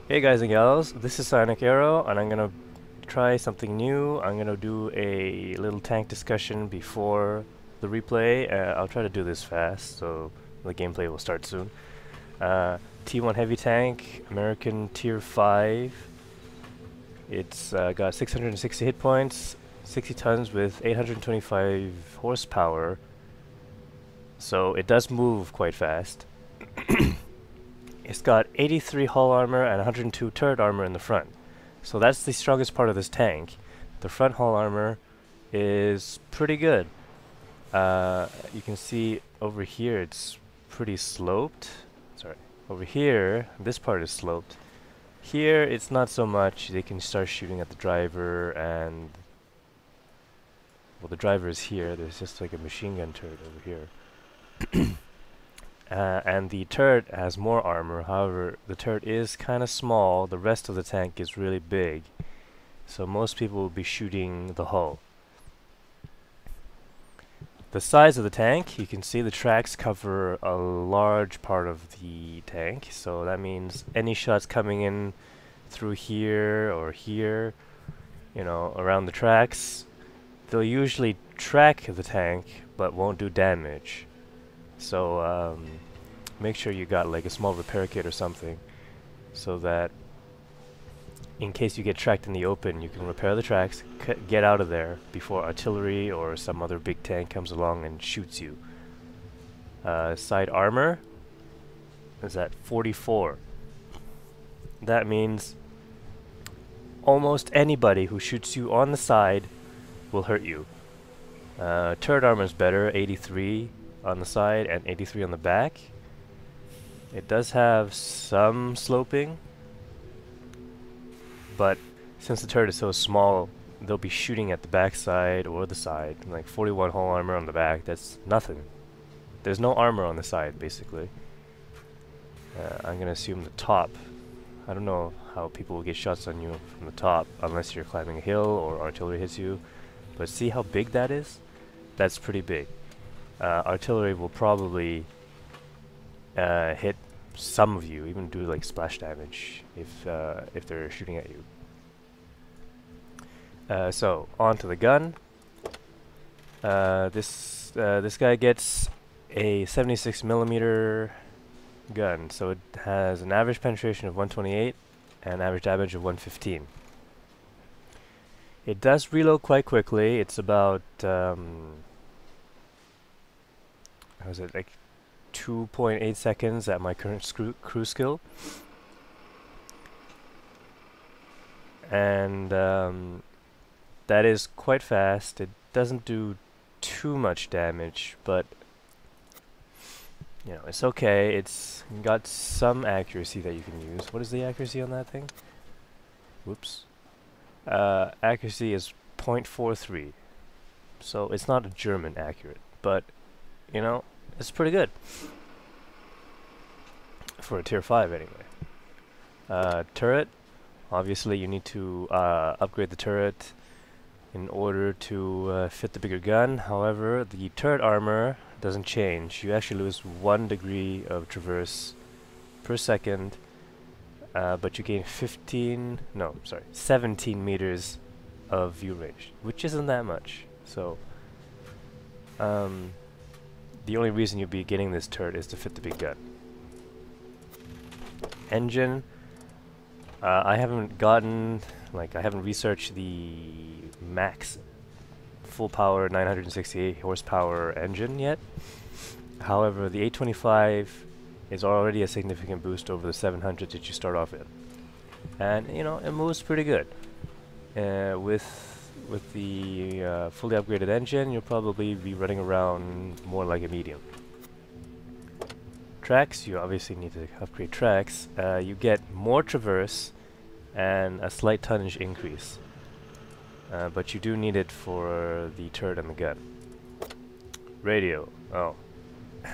Hey guys and gals, this is Sonic Arrow, and I'm gonna try something new. I'm gonna do a little tank discussion before the replay. I'll try to do this fast, so the gameplay will start soon. T1 heavy tank, American Tier 5. It's got 660 hit points, 60 tons with 825 horsepower, so it does move quite fast. It's got 83 hull armor and 102 turret armor in the front. So that's the strongest part of this tank. The front hull armor is pretty good. You can see over here it's pretty sloped. Sorry. Over here, this part is sloped. Here it's not so much. They can start shooting at the driver and... Well, the driver is here. There's just like a machine gun turret over here. And the turret has more armor. However, the turret is kind of small. The rest of the tank is really big. So most people will be shooting the hull. The size of the tank, you can see the tracks cover a large part of the tank. So that means any shots coming in through here or here, you know, around the tracks, they'll usually track the tank but won't do damage. So make sure you got like a small repair kit or something, so that in case you get tracked in the open, you can repair the tracks, get out of there before artillery or some other big tank comes along and shoots you. Side armor is at 44. That means almost anybody who shoots you on the side will hurt you. Turret armor is better, 83 on the side and 83 on the back. It does have some sloping, but since the turret is so small, they'll be shooting at the back side or the side. Like 41 hull armor on the back, that's nothing. There's no armor on the side, basically. I'm gonna assume the top. I don't know how people will get shots on you from the top unless you're climbing a hill or artillery hits you. But see how big that is? That's pretty big. Artillery will probably hit some of you, even do like splash damage if they're shooting at you. So onto the gun. This guy gets a 76mm gun, so it has an average penetration of 128 and average damage of 115. It does reload quite quickly. It's about how is it, like 2.8 seconds at my current cruise skill, and that is quite fast. It doesn't do too much damage, but you know, it's okay. It's got some accuracy that you can use. What is the accuracy on that thing? Whoops. Accuracy is 0.43, so it's not a German accurate, but you know, it's pretty good for a tier 5 anyway. Turret, obviously you need to upgrade the turret in order to fit the bigger gun. However, the turret armor doesn't change. You actually lose 1 degree of traverse per second, but you gain 17 meters of view range, which isn't that much. So the only reason you'll be getting this turret is to fit the big gun. Engine, I haven't researched the max full power 968 horsepower engine yet. However, the 825 is already a significant boost over the 700 that you start off in, and you know, it moves pretty good. With the fully upgraded engine, you'll probably be running around more like a medium. Tracks, you obviously need to upgrade tracks. You get more traverse and a slight tonnage increase, but you do need it for the turret and the gun. Radio, oh,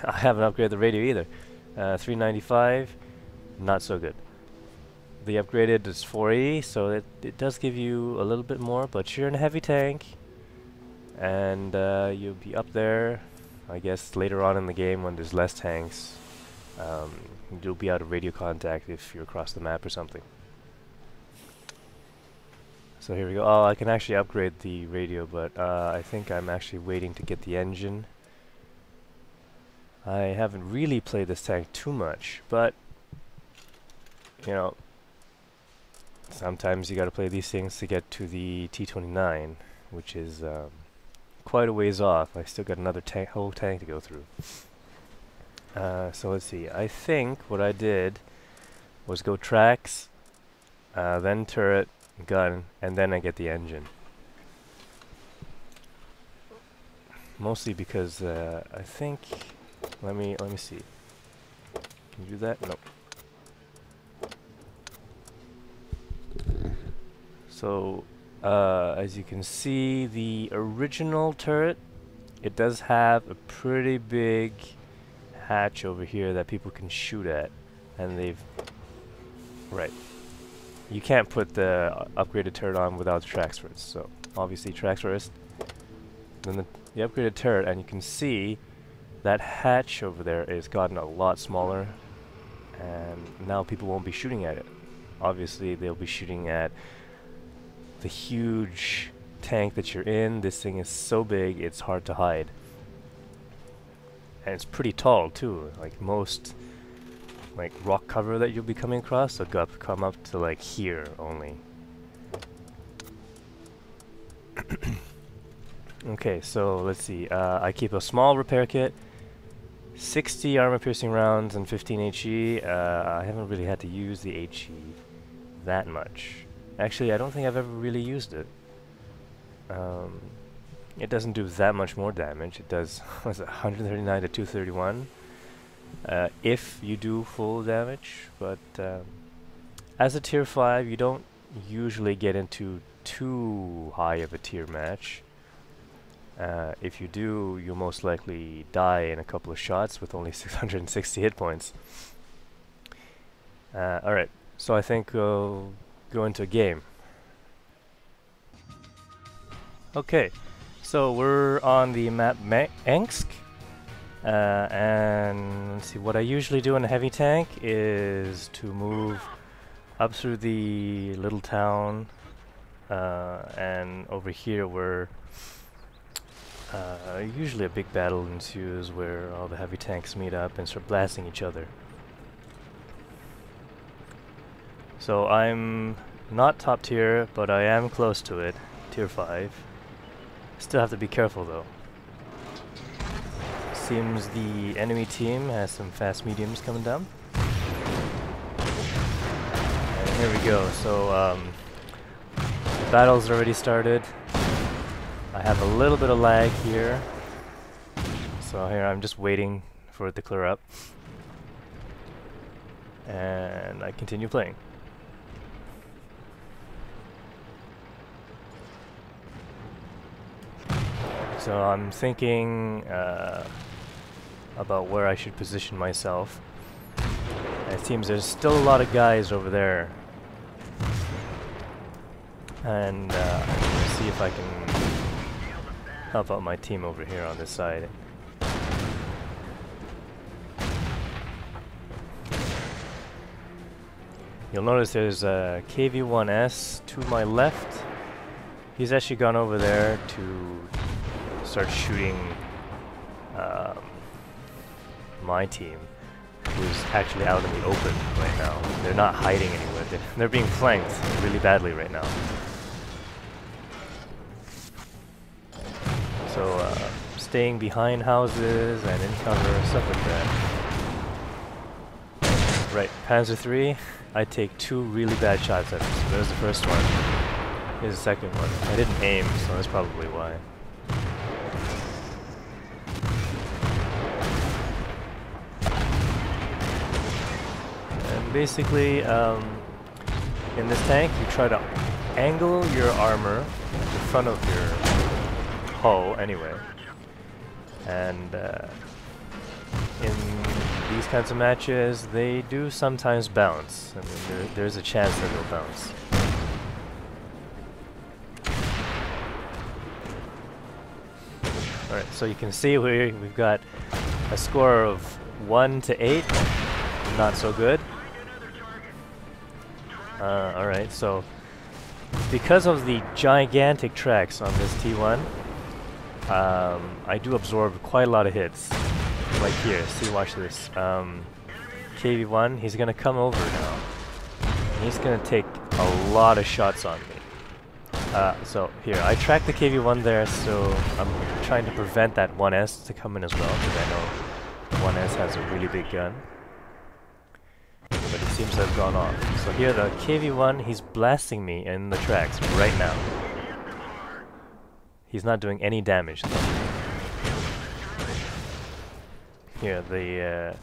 I haven't upgraded the radio either. 395, not so good. The upgraded is 480, so it does give you a little bit more, but you're in a heavy tank, and you'll be up there, I guess, later on in the game when there's less tanks. you'll be out of radio contact if you're across the map or something. So here we go. Oh, I can actually upgrade the radio, but I think I'm actually waiting to get the engine. I haven't really played this tank too much, but you know, sometimes you gotta play these things to get to the T-29, which is quite a ways off. I still got another whole tank to go through. So let's see. I think what I did was go tracks, then turret, gun, and then I get the engine. Mostly because I think. Let me see. Can you do that? No. So as you can see, the original turret, it does have a pretty big hatch over here that people can shoot at, and they've you can't put the upgraded turret on without the tracks first. So obviously tracks first, then the upgraded turret, and you can see that hatch over there is gotten a lot smaller, and now people won't be shooting at it. Obviously they'll be shooting at the huge tank that you're in. This thing is so big it's hard to hide, and it's pretty tall too. Like most rock cover that you'll be coming across, so come up to like here only. Okay, so let's see. I keep a small repair kit, 60 armor piercing rounds, and 15 HE. I haven't really had to use the HE that much. Actually, I don't think I've ever really used it. It doesn't do that much more damage. It does, what's it, 139 to 231 if you do full damage. But as a tier 5, you don't usually get into too high of a tier match. If you do, you'll most likely die in a couple of shots with only 660 hit points. Alright, so I think we'll go into a game. Okay, so we're on the map Angst, and let's see, what I usually do in a heavy tank is to move up through the little town, and over here where usually a big battle ensues where all the heavy tanks meet up and start blasting each other. So I'm not top tier, but I am close to it, tier 5. Still have to be careful though. Seems the enemy team has some fast mediums coming down. And here we go. So the battle's already started. I have a little bit of lag here. So here I'm just waiting for it to clear up. And I continue playing. So I'm thinking about where I should position myself. And it seems there's still a lot of guys over there. And I'm going to see if I can help out my team over here on this side. You'll notice there's a KV-1S to my left. He's actually gone over there to start shooting my team, who's actually out in the open right now. They're not hiding anywhere. They're being flanked really badly right now. So staying behind houses and in cover, stuff like that. Right, Panzer III, I take 2 really bad shots at him. So there's the first one. Here's the second one. I didn't aim, so that's probably why. Basically, in this tank, you try to angle your armor in front of your hull anyway. And in these kinds of matches, they do sometimes bounce. I mean, there's a chance that they'll bounce. Alright, so you can see we've got a score of 1 to 8. not so good. Alright, so because of the gigantic tracks on this T1, I do absorb quite a lot of hits. Like here, see, watch this. KV1, he's gonna come over now. He's gonna take a lot of shots on me. So here, I track the KV1 there, so I'm trying to prevent that 1S to come in as well, because I know the 1S has a really big gun. But it seems to have gone off. So here, the KV1, he's blasting me in the tracks right now. He's not doing any damage though. Here,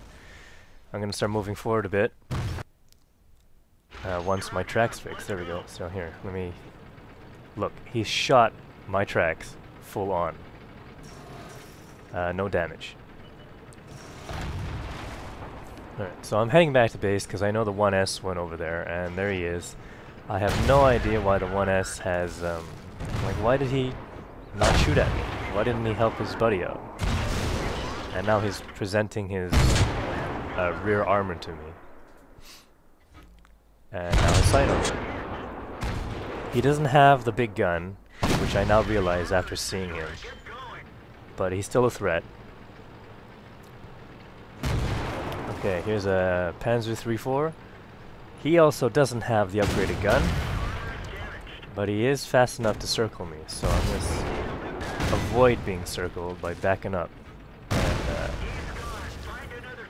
I'm gonna start moving forward a bit. Once my track's fixed, there we go. So here, let me... Look, he shot my tracks full on. No damage. Alright, so I'm heading back to base because I know the 1S went over there, and there he is. I have no idea why the 1S has, like, why did he not shoot at me? Why didn't he help his buddy out? And now he's presenting his rear armor to me. And now his sight over. He doesn't have the big gun, which I now realize after seeing him. But he's still a threat. Okay, here's a Panzer 3-4. He also doesn't have the upgraded gun, but he is fast enough to circle me, so I'm going to avoid being circled by backing up. And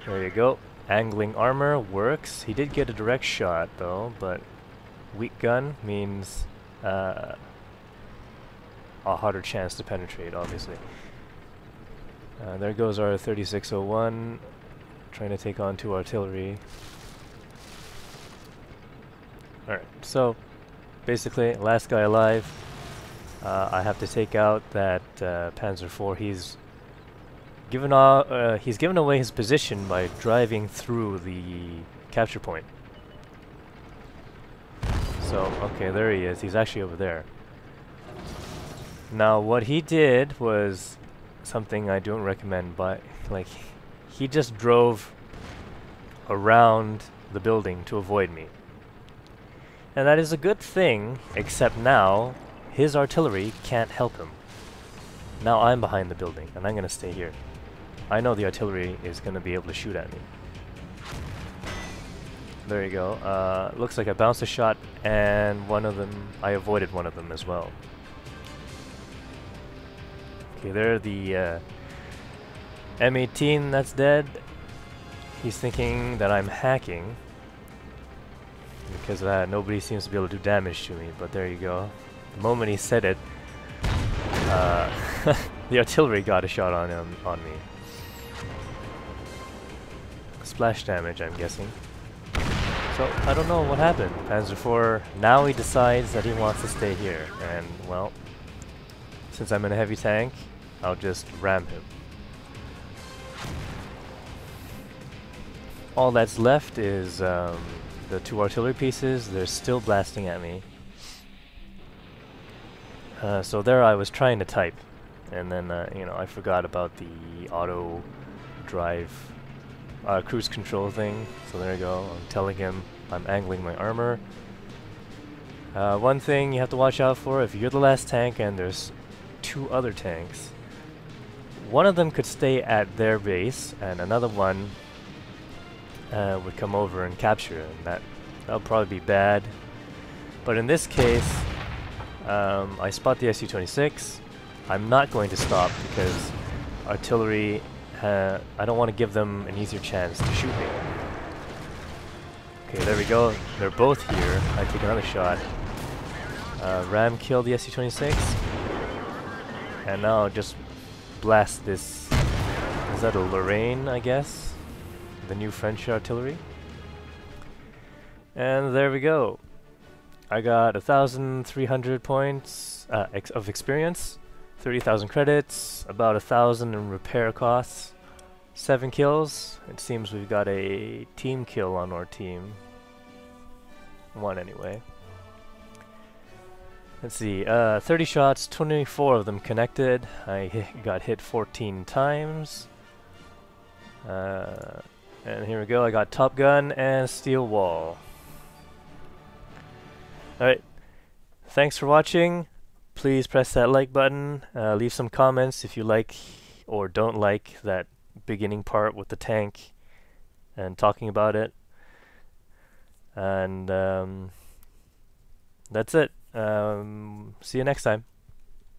there you go. Angling armor works. He did get a direct shot though, but weak gun means a harder chance to penetrate, obviously. There goes our 3601, trying to take on 2 artillery. Alright, so basically, last guy alive. I have to take out that Panzer IV. He's given away his position by driving through the capture point. So, okay, there he is. He's actually over there. Now, what he did was something I don't recommend, but, like, he just drove around the building to avoid me. And that is a good thing, except now, his artillery can't help him. Now I'm behind the building, and I'm gonna stay here. I know the artillery is gonna be able to shoot at me. There you go. Looks like I bounced a shot, and one of them, I avoided one of them as well. Okay, there the M18 that's dead. He's thinking that I'm hacking, because nobody seems to be able to do damage to me, but there you go. The moment he said it, the artillery got a shot on me. Splash damage, I'm guessing. So, I don't know what happened. Panzer IV, now he decides that he wants to stay here. And, well, since I'm in a heavy tank, I'll just ram him. All that's left is the 2 artillery pieces. They're still blasting at me. So there I was trying to type. And then, you know, I forgot about the auto drive cruise control thing. So there you go. I'm telling him I'm angling my armor. One thing you have to watch out for, if you're the last tank and there's 2 other tanks, one of them could stay at their base and another one would come over and capture, and that'll probably be bad. But in this case, I spot the Su-26. I'm not going to stop because artillery, I don't want to give them an easier chance to shoot me. Okay, there we go. They're both here. I take another shot. Ram killed the Su-26. And now I'll just blast this. Is that a Lorraine, I guess? The new French artillery. And there we go. I got 1,300 points of experience, 30,000 credits, about 1,000 in repair costs, 7 kills. It seems we've got a team kill on our team. 1 anyway. Let's see, 30 shots, 24 of them connected. I got hit 14 times. And here we go, I got Top Gun and Steel Wall. Alright, thanks for watching. Please press that like button, leave some comments if you like or don't like that beginning part with the tank and talking about it. And that's it. See you next time.